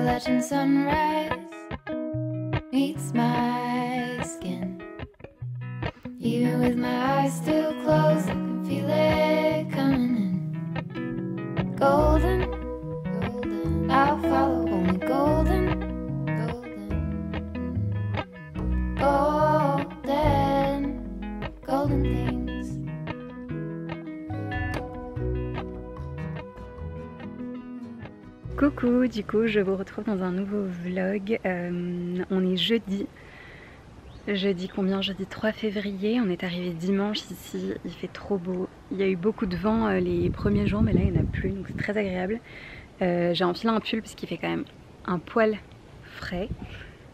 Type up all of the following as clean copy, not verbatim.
Appalachian sunrise meets my skin. Even with my eyes still closed, I can feel it coming in. Golden, golden, I'll follow only golden, golden, golden, golden things. Coucou, du coup je vous retrouve dans un nouveau vlog. On est jeudi. Jeudi combien? Jeudi 3 février. On est arrivé dimanche ici, il fait trop beau. Il y a eu beaucoup de vent les premiers jours, mais là il n'y en a plus, donc c'est très agréable. J'ai enfilé un pull parce qu'il fait quand même un poil frais.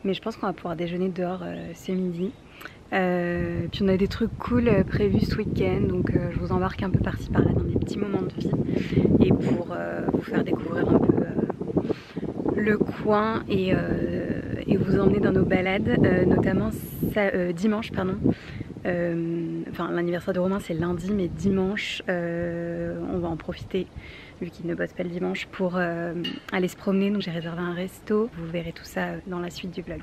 Mais je pense qu'on va pouvoir déjeuner dehors ce midi. Puis on a des trucs cool prévus ce week-end, donc je vous embarque un peu par-ci par-là dans des petits moments de vie. Et pour vous faire découvrir un peu le coin et vous emmener dans nos balades, notamment dimanche, pardon. Enfin l'anniversaire de Romain c'est lundi, mais dimanche on va en profiter vu qu'il ne bosse pas le dimanche pour aller se promener. Donc j'ai réservé un resto, vous verrez tout ça dans la suite du vlog.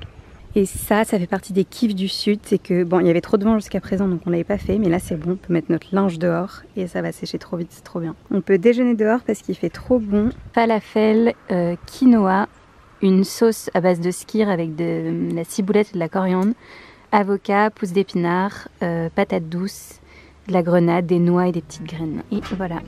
Et ça fait partie des kiffs du sud, c'est que bon, il y avait trop de vent jusqu'à présent donc on l'avait pas fait, mais là c'est bon, on peut mettre notre linge dehors et ça va sécher trop vite, c'est trop bien. On peut déjeuner dehors parce qu'il fait trop bon. Falafel, quinoa, une sauce à base de skyr avec de la ciboulette et de la coriandre, avocat, pousses d'épinards, patates douces, de la grenade, des noix et des petites graines. Et voilà.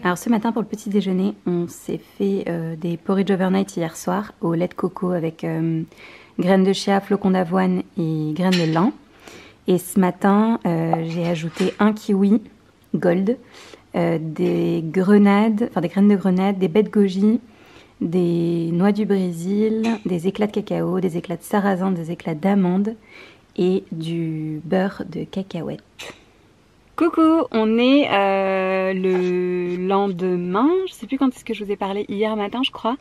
Alors ce matin pour le petit déjeuner, on s'est fait des porridge overnight hier soir au lait de coco avec graines de chia, flocons d'avoine et graines de lin. Et ce matin, j'ai ajouté un kiwi gold, des grenades, enfin des graines de grenade, des baies de goji, des noix du Brésil, des éclats de cacao, des éclats de sarrasin, des éclats d'amande et du beurre de cacahuète. Coucou, on est le lendemain, je sais plus quand est-ce que je vous ai parlé, hier matin je crois.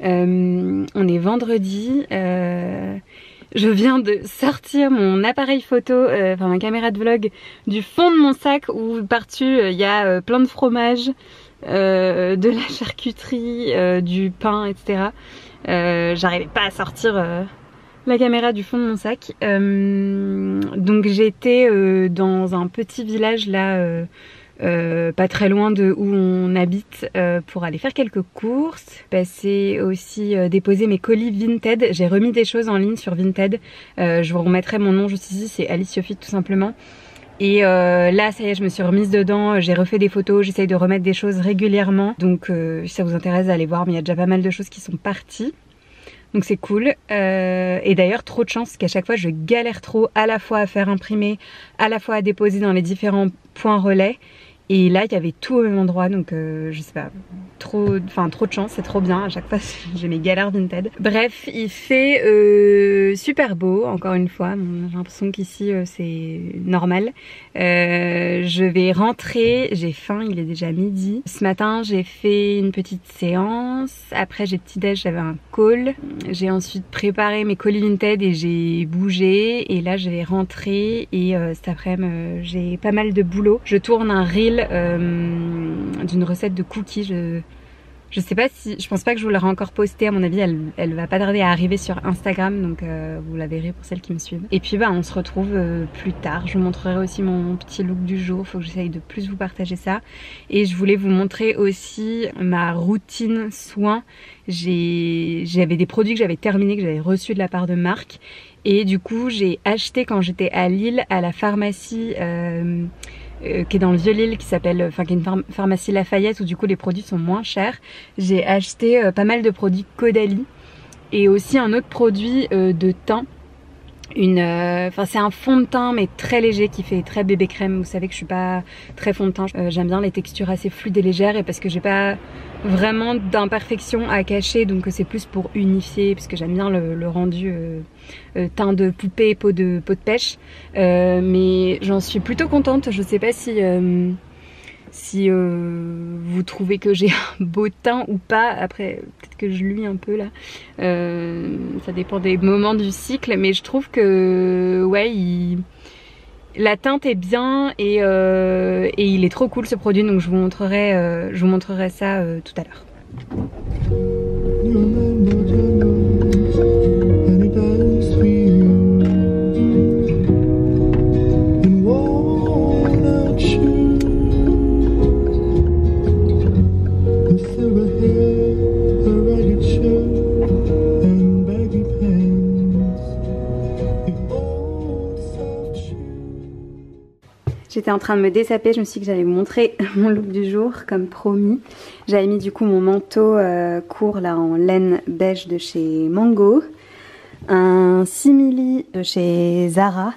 On est vendredi, je viens de sortir mon appareil photo, enfin ma caméra de vlog du fond de mon sac où par-dessus il y a plein de fromage, de la charcuterie, du pain, etc. J'arrivais pas à sortir la caméra du fond de mon sac. Donc j'étais dans un petit village là, pas très loin de où on habite, pour aller faire quelques courses. Passer aussi déposer mes colis Vinted. J'ai remis des choses en ligne sur Vinted. Je vous remettrai mon nom juste ici, c'est Alice Yofi tout simplement. Et là ça y est, je me suis remise dedans, j'ai refait des photos, j'essaye de remettre des choses régulièrement. Donc si ça vous intéresse d'aller voir, mais il y a déjà pas mal de choses qui sont parties. Donc c'est cool, et d'ailleurs trop de chance parce qu'à chaque fois je galère trop à la fois à faire imprimer, à la fois à déposer dans les différents points relais. Et là il y avait tout au même endroit, donc je sais pas, trop de chance, c'est trop bien, à chaque fois j'ai mes galères Vinted. Bref, il fait super beau, encore une fois, j'ai l'impression qu'ici c'est normal. Je vais rentrer, j'ai faim, il est déjà midi. Ce matin j'ai fait une petite séance, après j'ai petit déj, j'avais un call. J'ai ensuite préparé mes colis Vinted et j'ai bougé. Et là je vais rentrer et cet après-midi j'ai pas mal de boulot. Je tourne un reel d'une recette de cookies. Je sais pas si, je pense pas que je vous l'aurai encore posté, à mon avis elle va pas tarder à arriver sur Instagram, donc vous la verrez pour celles qui me suivent. Et puis bah on se retrouve plus tard, je vous montrerai aussi mon petit look du jour, faut que j'essaye de plus vous partager ça. Et je voulais vous montrer aussi ma routine soins. J'avais des produits que j'avais terminés, que j'avais reçus de la part de Marc. Et du coup j'ai acheté quand j'étais à Lille, à la pharmacie qui est dans le Vieux-Lille, qui s'appelle, enfin qui est une pharmacie Lafayette, où du coup les produits sont moins chers. J'ai acheté pas mal de produits Caudalie et aussi un autre produit de teint. Enfin c'est un fond de teint mais très léger qui fait très bébé crème. Vous savez que je suis pas très fond de teint, j'aime bien les textures assez fluides et légères, et parce que j'ai pas vraiment d'imperfection à cacher, donc c'est plus pour unifier, parce que j'aime bien le rendu teint de poupée, peau de pêche. Mais j'en suis plutôt contente. Je sais pas si vous trouvez que j'ai un beau teint ou pas. Après peut-être que je luis un peu là, ça dépend des moments du cycle, mais je trouve que ouais la teinte est bien et il est trop cool ce produit, donc je vous montrerai ça tout à l'heure. J'étais en train de me dessaper, je me suis dit que j'allais vous montrer mon look du jour comme promis. J'avais mis du coup mon manteau court là en laine beige de chez Mango, un simili de chez Zara,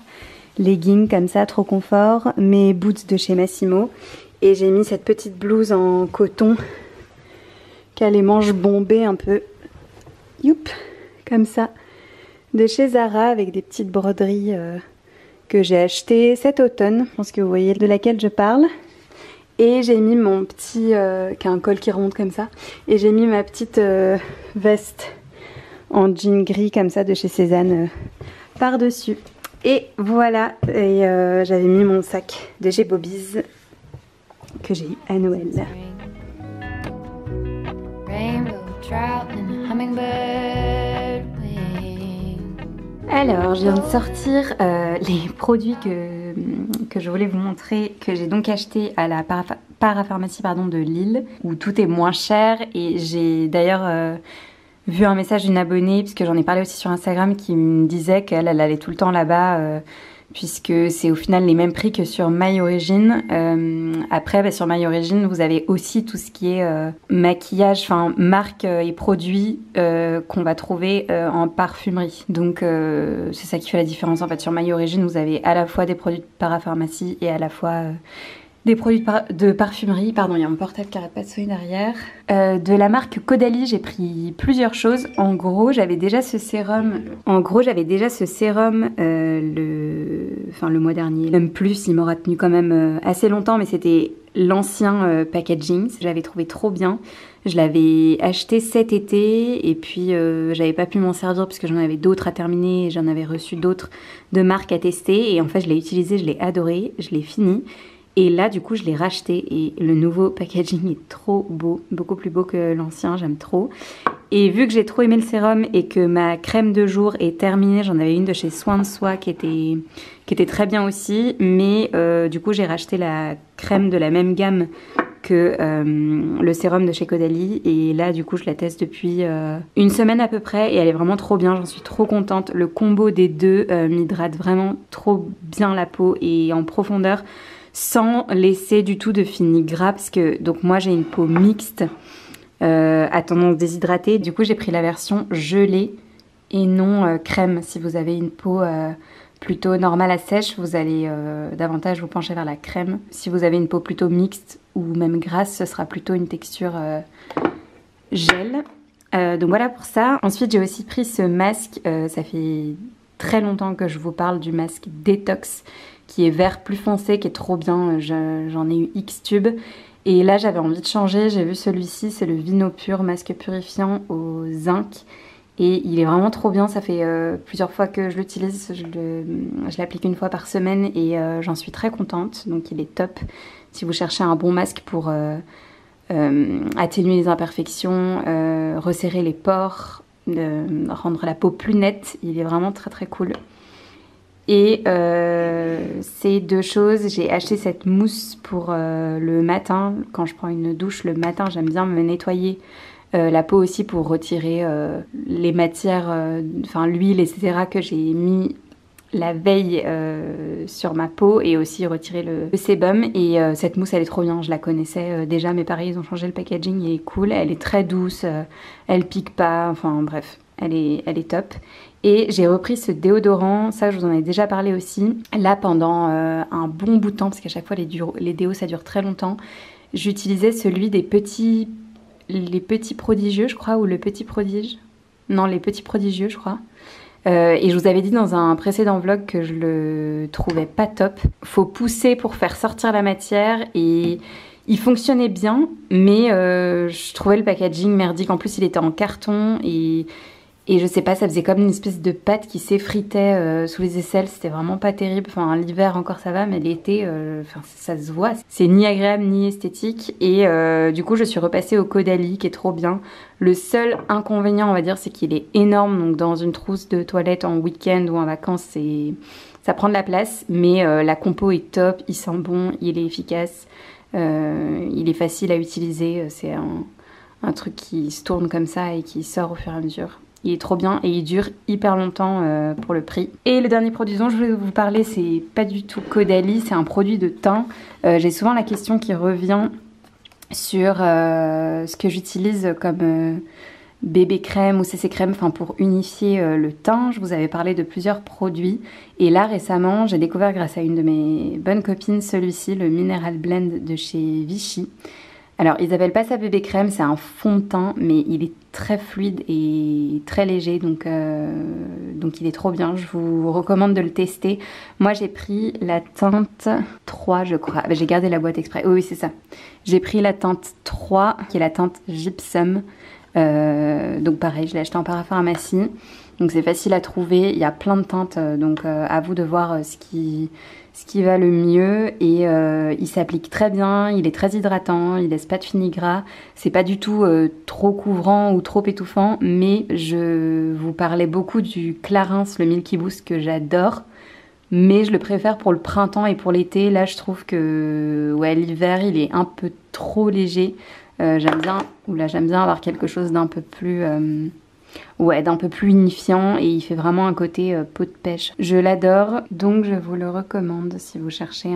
leggings comme ça, trop confort, mes boots de chez Massimo et j'ai mis cette petite blouse en coton qui a les manches bombées un peu, youp, comme ça, de chez Zara avec des petites broderies que j'ai acheté cet automne, je pense que vous voyez de laquelle je parle. Et j'ai mis mon petit, qui a un col qui remonte comme ça, et j'ai mis ma petite veste en jean gris comme ça de chez Cézanne par dessus. Et voilà, et j'avais mis mon sac de chez Bobby's que j'ai eu à Noël. Alors, je viens de sortir les produits que je voulais vous montrer, que j'ai donc acheté à la parapharmacie de Lille, où tout est moins cher. Et j'ai d'ailleurs vu un message d'une abonnée, puisque j'en ai parlé aussi sur Instagram, qui me disait qu'elle allait tout le temps là-bas, puisque c'est au final les mêmes prix que sur My Origin. Après, sur My Origin, vous avez aussi tout ce qui est maquillage, enfin marques et produits qu'on va trouver en parfumerie. Donc c'est ça qui fait la différence en fait. Sur My Origin, vous avez à la fois des produits de parapharmacie et à la fois des produits de parfumerie. Pardon, il y a mon portable qui arrête pas de sonner derrière. De la marque Caudalie, j'ai pris plusieurs choses. En gros, j'avais déjà ce sérum. Le mois dernier. Même plus, il m'aura tenu quand même assez longtemps, mais c'était l'ancien packaging. J'avais trouvé trop bien. Je l'avais acheté cet été et puis j'avais pas pu m'en servir parce que j'en avais d'autres à terminer et j'en avais reçu d'autres de marques à tester. Et en fait, je l'ai utilisé, je l'ai adoré, je l'ai fini. Et là, du coup, je l'ai racheté et le nouveau packaging est trop beau, beaucoup plus beau que l'ancien, j'aime trop. Et vu que j'ai trop aimé le sérum et que ma crème de jour est terminée, j'en avais une de chez Soin de Soi qui était très bien aussi, mais du coup, j'ai racheté la crème de la même gamme que le sérum de chez Caudalie. Et là, du coup, je la teste depuis une semaine à peu près et elle est vraiment trop bien, j'en suis trop contente. Le combo des deux m'hydrate vraiment trop bien la peau et en profondeur, sans laisser du tout de fini gras, parce que donc moi j'ai une peau mixte à tendance déshydratée. Du coup j'ai pris la version gelée et non crème. Si vous avez une peau plutôt normale à sèche, vous allez davantage vous pencher vers la crème. Si vous avez une peau plutôt mixte ou même grasse, ce sera plutôt une texture gel. Donc voilà pour ça. Ensuite j'ai aussi pris ce masque, ça fait très longtemps que je vous parle du masque Détox, qui est vert plus foncé, qui est trop bien. J'en ai eu X tubes. Et là, j'avais envie de changer. J'ai vu celui-ci, c'est le Vino Pur masque purifiant au zinc. Et il est vraiment trop bien. Ça fait plusieurs fois que je l'utilise. Je l'applique une fois par semaine et j'en suis très contente. Donc il est top si vous cherchez un bon masque pour atténuer les imperfections, resserrer les pores, rendre la peau plus nette. Il est vraiment très très cool. Et ces deux choses, j'ai acheté cette mousse pour le matin. Quand je prends une douche le matin, j'aime bien me nettoyer la peau aussi pour retirer les matières, l'huile, etc. que j'ai mis la veille sur ma peau et aussi retirer le sébum. Et cette mousse, elle est trop bien, je la connaissais déjà, mais pareil, ils ont changé le packaging, il est cool. Elle est très douce, elle pique pas, enfin bref, elle est top. Et j'ai repris ce déodorant, ça je vous en ai déjà parlé aussi, là pendant un bon bout de temps, parce qu'à chaque fois les déos ça dure très longtemps. J'utilisais celui les petits prodigieux je crois, ou le petit prodige, non les petits prodigieux je crois. Et je vous avais dit dans un précédent vlog que je le trouvais pas top. Faut pousser pour faire sortir la matière et il fonctionnait bien, mais je trouvais le packaging merdique. En plus il était en carton et Et je sais pas, ça faisait comme une espèce de pâte qui s'effritait sous les aisselles. C'était vraiment pas terrible. Enfin, l'hiver encore ça va, mais l'été, ça se voit. C'est ni agréable ni esthétique. Et du coup, je suis repassée au Caudalie qui est trop bien. Le seul inconvénient, on va dire, c'est qu'il est énorme. Donc dans une trousse de toilette en week-end ou en vacances, ça prend de la place. Mais la compo est top, il sent bon, il est efficace. Il est facile à utiliser. C'est un truc qui se tourne comme ça et qui sort au fur et à mesure. Il est trop bien et il dure hyper longtemps pour le prix. Et le dernier produit dont je voulais vous parler, c'est pas du tout Caudalie, c'est un produit de teint. J'ai souvent la question qui revient sur ce que j'utilise comme bébé crème ou CC crème, enfin pour unifier le teint. Je vous avais parlé de plusieurs produits et là récemment j'ai découvert grâce à une de mes bonnes copines celui-ci, le Mineral Blend de chez Vichy. Alors ils appellent pas ça bébé crème, c'est un fond de teint mais il est très fluide et très léger donc il est trop bien, je vous recommande de le tester. Moi j'ai pris la teinte 3 je crois, j'ai gardé la boîte exprès, oui c'est ça. J'ai pris la teinte 3 qui est la teinte Gypsum. Donc pareil, je l'ai acheté en parapharmacie, donc c'est facile à trouver, il y a plein de teintes, donc à vous de voir ce qui va le mieux. Et il s'applique très bien, il est très hydratant, il laisse pas de fini gras, c'est pas du tout trop couvrant ou trop étouffant, mais je vous parlais beaucoup du Clarins, le Milky Boost que j'adore. Mais je le préfère pour le printemps et pour l'été. Là je trouve que ouais, l'hiver il est un peu trop léger. J'aime bien avoir quelque chose d'un peu plus unifiant et il fait vraiment un côté peau de pêche. Je l'adore, donc je vous le recommande si vous cherchez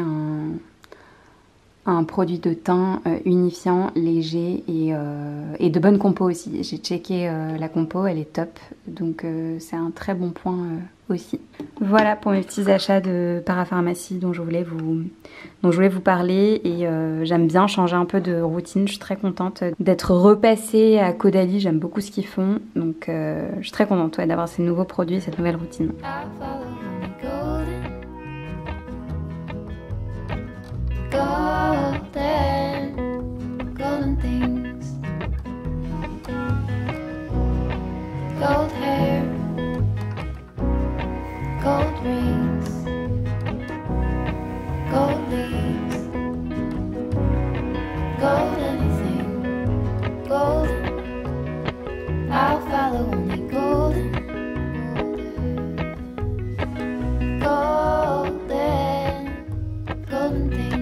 un produit de teint unifiant, léger et de bonne compo aussi. J'ai checké la compo, elle est top, donc c'est un très bon point aussi. Voilà pour mes petits achats de parapharmacie dont je voulais vous parler. Et j'aime bien changer un peu de routine, je suis très contente d'être repassée à Caudalie, j'aime beaucoup ce qu'ils font, donc je suis très contente d'avoir ces nouveaux produits, cette nouvelle routine. Golden things, gold hair, gold rings, gold leaves, gold anything, golden. I'll follow only golden, golden, golden things.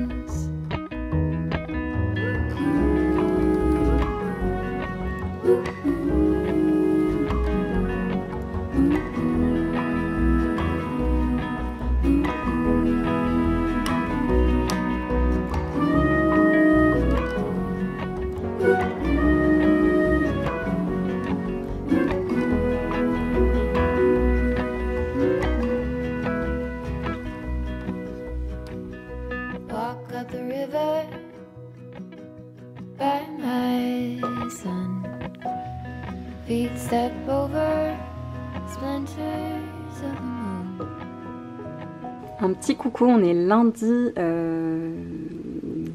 Walk up the river by my son. Feet step over splinters of the moon. Un petit coucou, on est lundi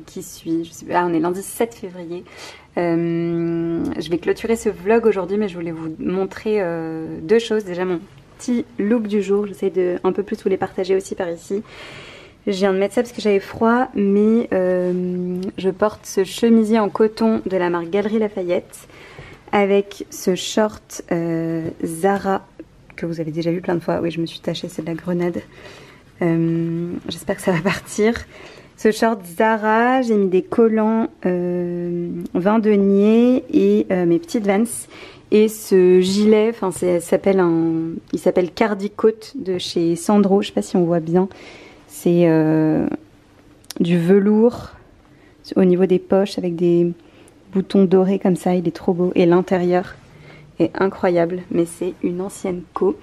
qui suit, je sais pas, on est lundi 7 février. Je vais clôturer ce vlog aujourd'hui, mais je voulais vous montrer deux choses. Déjà mon petit look du jour, j'essaie de un peu plus vous les partager aussi par ici. Je viens de mettre ça parce que j'avais froid, mais je porte ce chemisier en coton de la marque Galeries Lafayette avec ce short Zara que vous avez déjà vu plein de fois. Oui, je me suis tachée, c'est de la grenade. J'espère que ça va partir. Ce short Zara, j'ai mis des collants vin denier et mes petites Vans. Et ce gilet, enfin il s'appelle Cardi Coat de chez Sandro, je sais pas si on voit bien. C'est du velours au niveau des poches avec des boutons dorés comme ça, il est trop beau. Et l'intérieur est incroyable, mais c'est une ancienne co.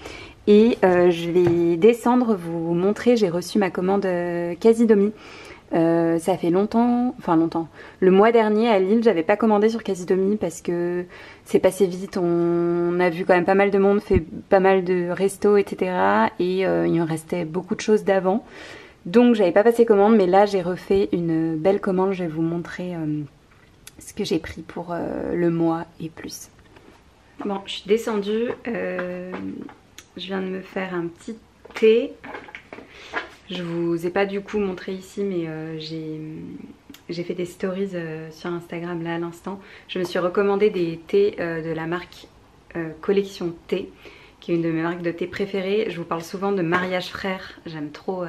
Et je vais descendre vous montrer, j'ai reçu ma commande Casidomi. Ça fait longtemps, le mois dernier à Lille, j'avais pas commandé sur Casidomi parce que c'est passé vite, on a vu quand même pas mal de monde, fait pas mal de restos, etc. Et il en restait beaucoup de choses d'avant. Donc j'avais pas passé commande, mais là j'ai refait une belle commande, je vais vous montrer ce que j'ai pris pour le mois et plus. Bon, je suis descendue, je viens de me faire un petit thé. Je vous ai pas du coup montré ici, mais j'ai fait des stories sur Instagram là à l'instant. Je me suis recommandé des thés de la marque Collection Thé, qui est une de mes marques de thé préférées. Je vous parle souvent de Mariage Frères, j'aime trop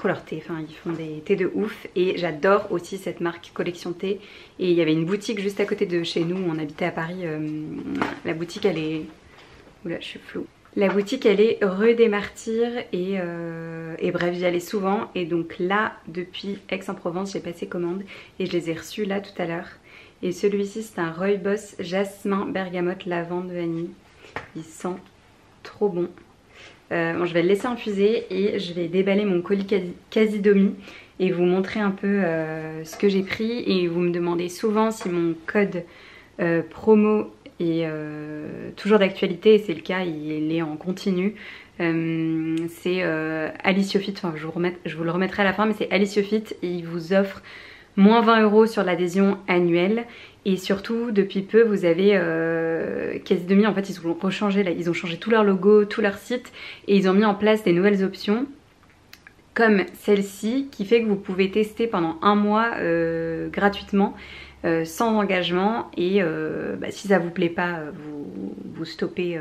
leur thé, enfin ils font des thés de ouf et j'adore aussi cette marque Collection Thé. Et il y avait une boutique juste à côté de chez nous où on habitait à Paris. La boutique elle est... Oula, je suis floue. La boutique elle est rue des Martyrs et bref j'y allais souvent. Et donc là depuis Aix-en-Provence j'ai passé commande et je les ai reçus là tout à l'heure. Et celui-ci c'est un Rooibos jasmin bergamote lavande vanille. Il sent trop bon. Bon, je vais le laisser infuser et je vais déballer mon colis Casidomi et vous montrer un peu ce que j'ai pris. Et vous me demandez souvent si mon code promo est toujours d'actualité, et c'est le cas, il est en continu. C'est Aliciofit, enfin je vous le remettrai à la fin, mais c'est Aliciofit et il vous offre moins 20 € sur l'adhésion annuelle. Et surtout, depuis peu, vous avez Casidomi, en fait, ils ont rechangé, là, ils ont changé tout leur logo, tout leur site, et ils ont mis en place des nouvelles options, comme celle-ci, qui fait que vous pouvez tester pendant 1 mois gratuitement, sans engagement, et si ça vous plaît pas, vous stoppez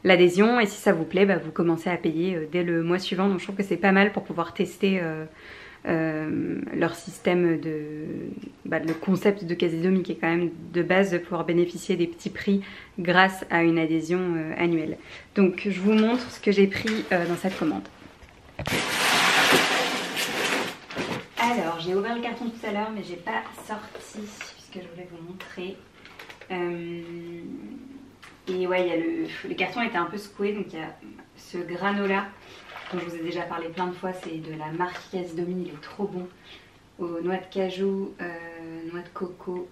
l'adhésion, et si ça vous plaît, vous commencez à payer dès le mois suivant. Donc je trouve que c'est pas mal pour pouvoir tester leur système le concept de Casidomi, qui est quand même de base de pouvoir bénéficier des petits prix grâce à une adhésion annuelle. Donc je vous montre ce que j'ai pris dans cette commande. Alors j'ai ouvert le carton tout à l'heure mais j'ai pas sorti puisque je voulais vous montrer. Et ouais, il y a le carton était un peu secoué, donc il y a ce granola dont je vous ai déjà parlé plein de fois, c'est de la marque Casidomi, il est trop bon, aux noix de cajou, noix de coco.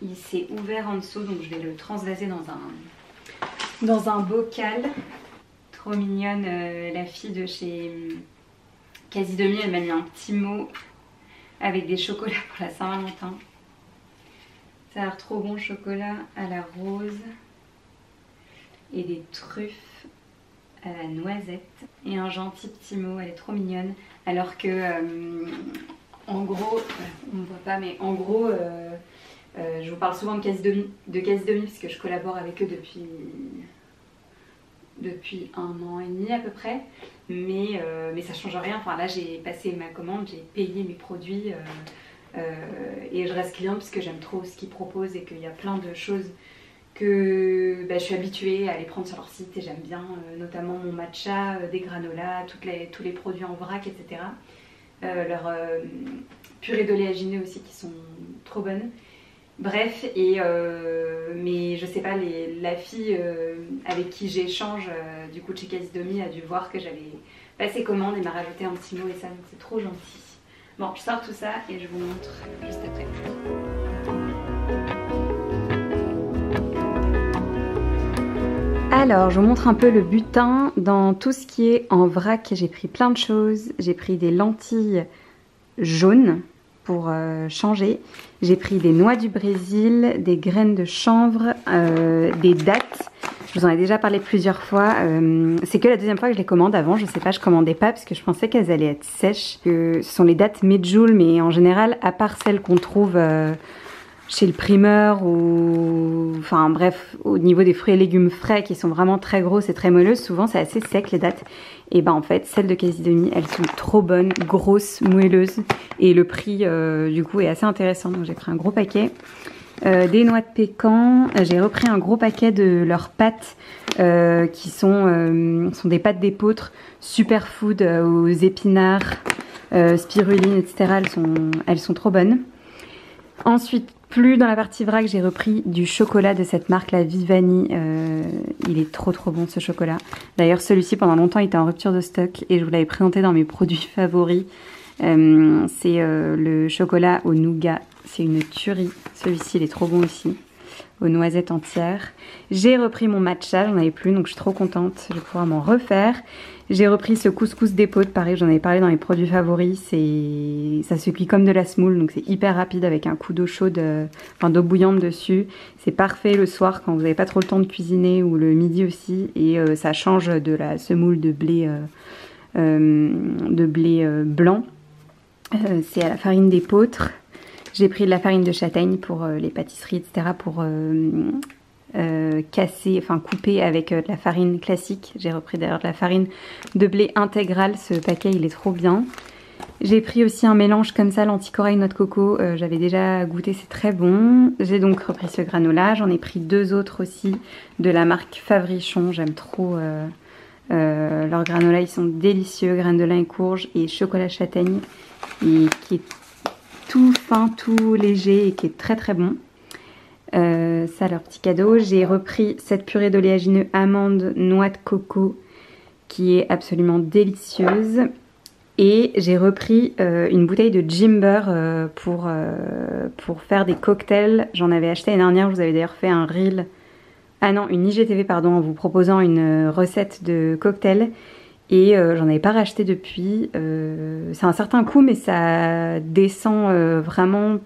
Il s'est ouvert en dessous, donc je vais le transvaser dans un bocal. Trop mignonne, la fille de chez Casidomi, elle m'a mis un petit mot avec des chocolats pour la Saint-Valentin. Ça a l'air trop bon, chocolat à la rose et des truffes à la noisette et un gentil petit mot. Elle est trop mignonne, alors que en gros on ne voit pas, mais en gros je vous parle souvent de Casidomi parce que je collabore avec eux depuis 1 an et demi à peu près, mais ça change rien. Enfin là j'ai passé ma commande, j'ai payé mes produits et je reste cliente parce que j'aime trop ce qu'ils proposent et qu'il y a plein de choses que je suis habituée à aller prendre sur leur site et j'aime bien, notamment mon matcha, des granolas, tous les produits en vrac, etc. Leur purée d'oléagineux aussi qui sont trop bonnes. Bref, mais je sais pas, la fille avec qui j'échange du coup de chez Casidomi a dû voir que j'avais passé commande et m'a rajouté un petit mot et ça, donc c'est trop gentil. Bon, je sors tout ça et je vous montre juste après. Alors, je vous montre un peu le butin. Dans tout ce qui est en vrac, j'ai pris plein de choses. J'ai pris des lentilles jaunes pour changer. J'ai pris des noix du Brésil, des graines de chanvre, des dattes. Je vous en ai déjà parlé plusieurs fois. C'est que la deuxième fois que je les commande. Avant, je sais pas, je commandais pas parce que je pensais qu'elles allaient être sèches. Ce sont les dattes medjool, mais en général, à part celles qu'on trouve chez le primeur ou enfin bref, au niveau des fruits et légumes frais qui sont vraiment très grosses et très moelleuses, souvent c'est assez sec les dattes. Et en fait celles de Casidomi, elles sont trop bonnes, grosses, moelleuses, et le prix du coup est assez intéressant. Donc j'ai pris un gros paquet. Des noix de pécan, j'ai repris un gros paquet de leurs pâtes qui sont des pâtes d'épeautre superfood aux épinards, spiruline, etc. Elles sont trop bonnes. Ensuite, plus dans la partie vrac, j'ai repris du chocolat de cette marque, la Vivani. Il est trop bon ce chocolat. D'ailleurs, celui-ci pendant longtemps il était en rupture de stock et je vous l'avais présenté dans mes produits favoris. C'est le chocolat au nougat. C'est une tuerie. Celui-ci il est trop bon aussi. aux noisettes entières. J'ai repris mon matcha, j'en avais plus donc je suis trop contente, je vais pouvoir m'en refaire. J'ai repris ce couscous d'épaule, pareil j'en avais parlé dans mes produits favoris, ça se cuit comme de la semoule donc c'est hyper rapide avec un coup d'eau chaude, enfin d'eau bouillante dessus. C'est parfait le soir quand vous n'avez pas trop le temps de cuisiner ou le midi aussi et ça change de la semoule de blé blanc. C'est à la farine d'épeautre. J'ai pris de la farine de châtaigne pour les pâtisseries, etc. pour casser, enfin couper avec de la farine classique. J'ai repris d'ailleurs de la farine de blé intégrale. Ce paquet, il est trop bien. J'ai pris aussi un mélange comme ça, l'anticorail noix de coco. J'avais déjà goûté, c'est très bon. J'ai donc repris ce granola. J'en ai pris 2 autres aussi de la marque Favrichon. J'aime trop leurs granola. Ils sont délicieux. Graines de lin et courge et chocolat châtaigne. Et qui est tout fin, tout léger et qui est très très bon. Ça, leur petit cadeau. J'ai repris cette purée d'oléagineux amandes, noix de coco qui est absolument délicieuse. Et j'ai repris une bouteille de Jimber pour faire des cocktails. J'en avais acheté l'année dernière, je vous avais d'ailleurs fait un reel, une IGTV pardon, en vous proposant une recette de cocktail. Et j'en avais pas racheté depuis. C'est un certain coût mais ça descend vraiment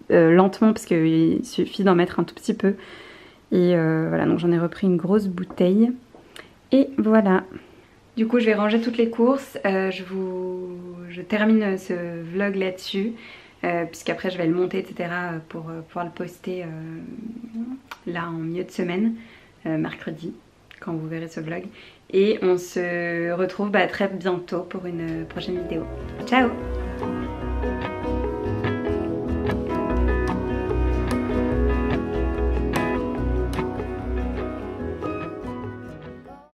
lentement parce qu'il suffit d'en mettre un tout petit peu. Et voilà, donc j'en ai repris une grosse bouteille. Et voilà. Du coup je vais ranger toutes les courses, je termine ce vlog là-dessus, puisqu'après je vais le monter etc. pour pouvoir le poster là en milieu de semaine, mercredi, quand vous verrez ce vlog. Et on se retrouve très bientôt pour une prochaine vidéo. Ciao!